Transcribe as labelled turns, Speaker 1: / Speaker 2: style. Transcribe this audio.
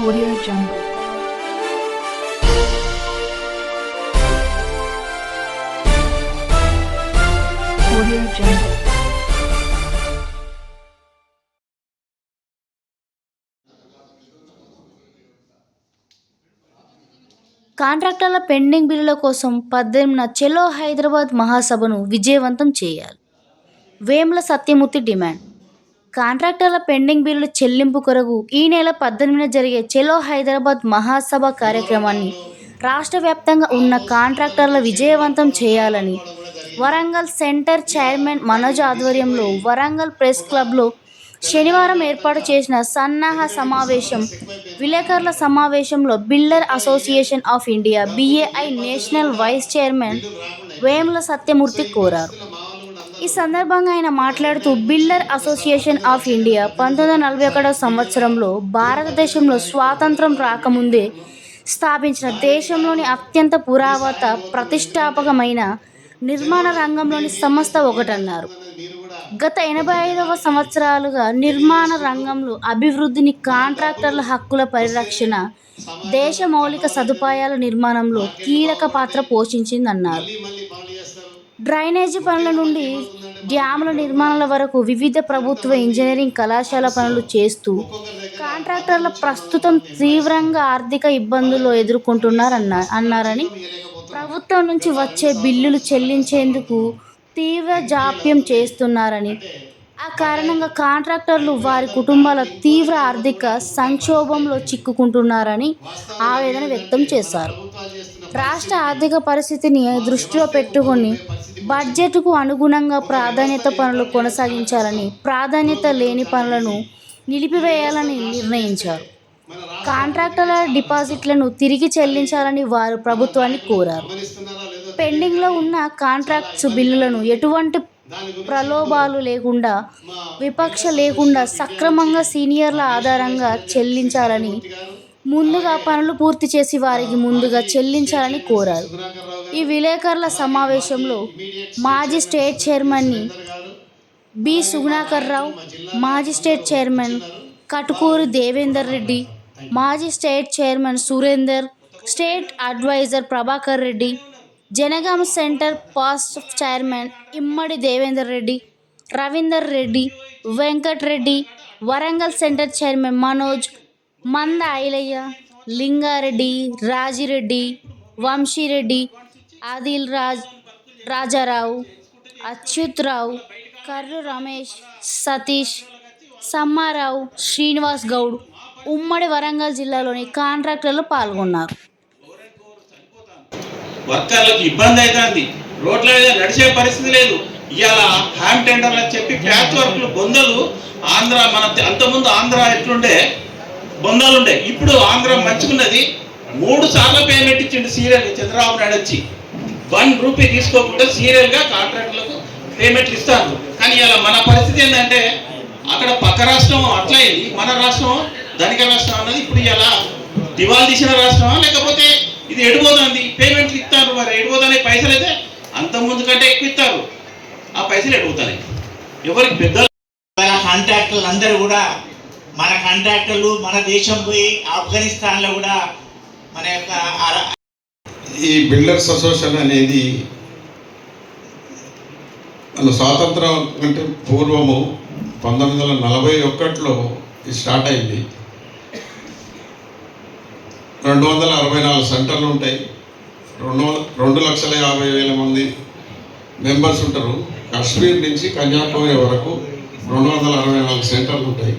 Speaker 1: Audio Jungle. Audio Jungle.
Speaker 2: కాంట్రాక్టర్ల pending బిల్లుల కోసం 18న చలో హైదరాబాద్ మహాసభను విజయవంతం చేయాలి. వేముల సత్యమూర్తి డిమాండ్. కాంట్రాక్టర్ల పెండింగ్ బిల్లుల చెల్లింపు కొరకు ఈ నెల 18న జరిగే చలో హైదరాబాద్ మహాసభ కార్యక్రమాన్ని రాష్ట్ర వ్యాప్తంగా ఉన్న కాంట్రాక్టర్ల విజయవంతం చేయాలని వరంగల్ సెంటర్ చైర్మన్ మనోజ్ ఆధ్వర్యంలో వరంగల్ ప్రెస్ క్లబ్లో శనివారం ఏర్పాటు చేసిన సన్నాహ సమావేశం విలేకరుల సమావేశంలో builder association of India BAI national vice chairman Vemula Satyamurthy కోరారు. ఈ సందర్భంగా ఆయన మాట్లాడుతూ బిల్డర్ అసోసియేషన్ ఆఫ్ ఇండియా 1941 సంవత్సరంలో భారతదేశంలో స్వాతంత్రం రాకముందే స్థాపించిన దేశంలోని అత్యంత పురాతన ప్రతిష్టాత్మకమైన నిర్మాణ రంగంలోని సంస్థ ఒకటన్నారు. గత 85 సంవత్సరాలుగా నిర్మాణ రంగంలో అభివృద్ధిని, కాంట్రాక్టర్ల హక్కుల పరిరక్షణ, దేశ మౌలిక సదుపాయాల నిర్మాణంలో కీలక పాత్ర పోషించిందన్నారు. డ్రైనేజీ పనుల నుండి డ్యాముల నిర్మాణాల వరకు వివిధ ప్రభుత్వ ఇంజనీరింగ్ కళాశాల పనులు చేస్తూ కాంట్రాక్టర్ల ప్రస్తుతం తీవ్రంగా ఆర్థిక ఇబ్బందులు ఎదుర్కొంటున్నారని, ప్రభుత్వం నుంచి వచ్చే బిల్లులు చెల్లించేందుకు తీవ్ర జాప్యం చేస్తున్నారని, ఆ కారణంగా కాంట్రాక్టర్లు వారి కుటుంబాల తీవ్ర ఆర్థిక సంక్షోభంలో చిక్కుకుంటున్నారని ఆవేదన వ్యక్తం చేశారు. రాష్ట్ర ఆర్థిక పరిస్థితిని దృష్టిలో పెట్టుకొని బడ్జెట్కు అనుగుణంగా ప్రాధాన్యత పనులు కొనసాగించాలని, ప్రాధాన్యత లేని పనులను నిలిపివేయాలని నిర్ణయించారు. కాంట్రాక్టర్ల డిపాజిట్లను తిరిగి చెల్లించాలని వారు ప్రభుత్వాన్ని కోరారు. పెండింగ్లో ఉన్న కాంట్రాక్ట్స్ బిల్లులను ఎటువంటి ప్రలోభాలు లేకుండా, వివక్ష లేకుండా సక్రమంగా సీనియర్ల ఆధారంగా చెల్లించాలని, ముందుగా పనులు పూర్తి చేసి వారికి ముందుగా చెల్లించాలని కోరారు. ఈ విలేకరుల సమావేశంలో మాజీ state chairman B. Sugunakar Rao, మాజీ స్టేట్ చైర్మన్ కటుకూరి దేవేందర్ రెడ్డి, మాజీ state chairman Surender, state advisor Prabhakar Reddy, Jangaon centre past chairman Immadi Devender Reddy, Ravinder Reddy, Venkat Reddy, Warangal centre chairman Manoj, Manda Ailaiah, Lingareddy, Rajireddy, Vamsi Reddy, Adil Raj, Rajarao, Achyut రావు, కర్రు రమేష్, సతీష్, సమ్మారావు, శ్రీనివాస్ గౌడ్, ఉమ్మడి వరంగల్ జిల్లాలోని కాంట్రాక్టర్లు పాల్గొన్నారు.
Speaker 3: వర్కర్లకు ఇబ్బంది అవుతుంది, రోడ్ల మీద నడిచే పరిస్థితి లేదు. ఇవాళ హ్యామ్ టెండర్లు అని చెప్పి ప్యాచ్ వర్క్లు బొందలు ఆంధ్ర, మన అంతకుముందు ఆంధ్ర ఎట్లుండే బొందాలు ఉండే, ఇప్పుడు ఆంధ్ర మంచుకున్నది. 3 సార్లు పేమెంట్ ఇచ్చిండు సీరియల్ చంద్రబాబు నాయుడు వచ్చి. 1 రూపీ తీసుకోకుండా సీరియల్గా కాంట్రాక్టులకు పేమెంట్లు ఇస్తారు. కానీ ఇలా మన పరిస్థితి ఏంటంటే అక్కడ పక్క రాష్ట్రం అట్లయింది, మన రాష్ట్రం ధనిక రాష్ట్రం అన్నది ఇప్పుడు ఇలా దివాళ తీసిన రాష్ట్రమా, లేకపోతే ఇది ఎడిపోతుంది. పేమెంట్లు ఇస్తారు, మరి ఎడిపోతానే పైసలు అయితే అంతకుముందు కంటే ఎక్కువ ఇస్తారు, ఆ పైసలు ఎడిపోతాయి. ఎవరికి పెద్దలు
Speaker 4: కాంట్రాక్టర్లు అందరూ కూడా మన కాంట్రాక్టర్లు మన దేశం పోయి ఆఫ్ఘనిస్తాన్లో కూడా మన యొక్క
Speaker 5: ఈ బిల్డర్స్ అసోసియేషన్ అనేది మన స్వాతంత్రం కంటే పూర్వము 1941లో ఇది స్టార్ట్ అయింది. 264 సెంటర్లు ఉంటాయి. 2,50,000 మంది మెంబర్స్ ఉంటారు. కాశ్మీర్ నుంచి కన్యాకుమారి వరకు 264 సెంటర్లు ఉంటాయి.